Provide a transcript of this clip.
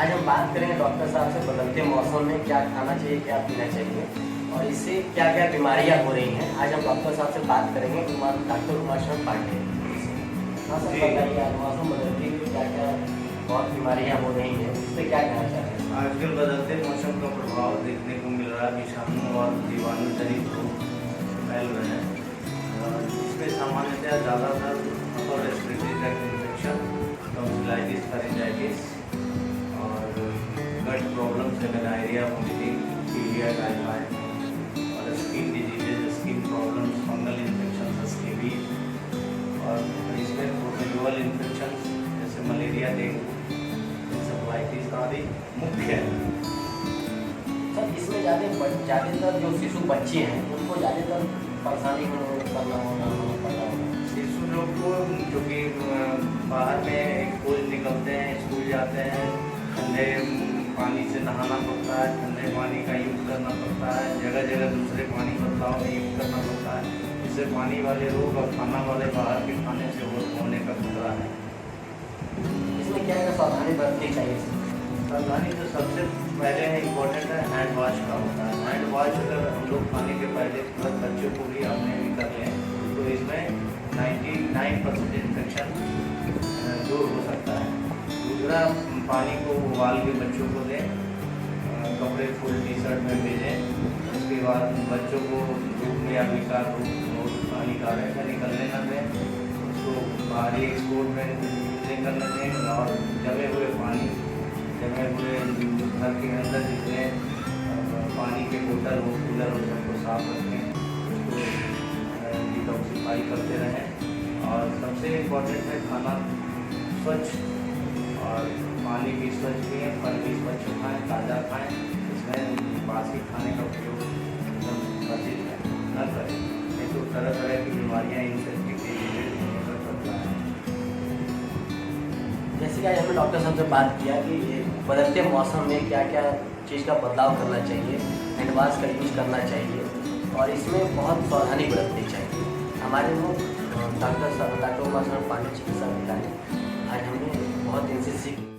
आज हम बात करेंगे डॉक्टर साहब से बदलते मौसम में क्या खाना चाहिए, क्या पीना चाहिए और इससे क्या क्या बीमारियां हो रही हैं। आज हम डॉक्टर साहब से बात करेंगे, डॉक्टर उमाशंकर पांडे। हाँ सर, बताइए आज मौसम बदलते हुए क्या क्या बहुत बीमारियां हो रही हैं, इससे क्या कहना चाहते हैं? आजकल बदलते मौसम का प्रभाव देखने को मिल रहा है। विषाणु और जीवाणु जनित रोग फैल रहे हैं। इसमें सामान्यतः ज़्यादातर upper respiratory tract infection, tonsillitis, pharyngitis और गट प्रॉब्लम से डायरिया, वोमिटिंग, पीलिया, टाइफाइड और skin diseases, skin problems, fungal infection, scabies और इसमें प्रोटोजोअल इन्फेक्शन जैसे मलेरिया, डेंगू, इंसेफ्लाइटिस आदि मुख्य है। सर इसमें ज़्यादातर जो शिशु बच्चे हैं उनको ज़्यादातर परेशानी करना होगा। शिशु लोग को जो कि बाहर में स्कूल निकलते हैं, स्कूल जाते हैं, ठंडे पानी से नहाना पड़ता है, ठंडे पानी का यूज़ करना पड़ता है, जगह जगह दूसरे पानी बदलाव में यूज़ करना पड़ता है। इससे पानी वाले रोग और खाना वाले बाहर के खाने से होने का खतरा है। इसमें क्या क्या सावधानी बरतनी चाहिए? सावधानी तो सबसे पहले इम्पोर्टेंट है हैंड वॉश का होता है। हैंड वॉश अगर हम लोग खाने के पहले तुरंत बच्चों को भी अपने भी कर लें तो इसमें 99% इन्फेक्शन दूर हो सकता है। दूसरा, पानी को उबाल के बच्चों को दें, कपड़े फुल टी शर्ट में भेजें। उसके बाद बच्चों को धूप में या बेकार धूप हानिकारक है निकलने न दें, उसको बाहरी एक्सपोर्ट में यूजिंग करने दें और जमे हुए पानी, जमे हुए घर के अंदर जितने पानी के बोतल हो, कूलर हो, सबको साफ रखें, उसको डिटॉक्सिफाई करते रहें। और सबसे इम्पोर्टेंट है खाना स्वच्छ और पानी भी स्वच्छ पिएँ, फल भी स्वच्छ खाएँ, ताज़ा खाएँ। इसमें बासी खाने का उपयोग एकदम वर्जित है, न करें, नहीं तो तरह तरह की बीमारियाँ इनसे होने का खतरा है। जैसे कि आज हमने डॉक्टर साहब से बात किया कि ये बदलते मौसम में क्या क्या चीज़ का बदलाव करना चाहिए, हैंड वॉश का यूज़ करना चाहिए और इसमें बहुत सावधानी बरतनी चाहिए। हमारे लोग डॉक्टर उमाशंकर पांडे चिकित्सा अधिकारी, आज हमने बहुत इनसे सीख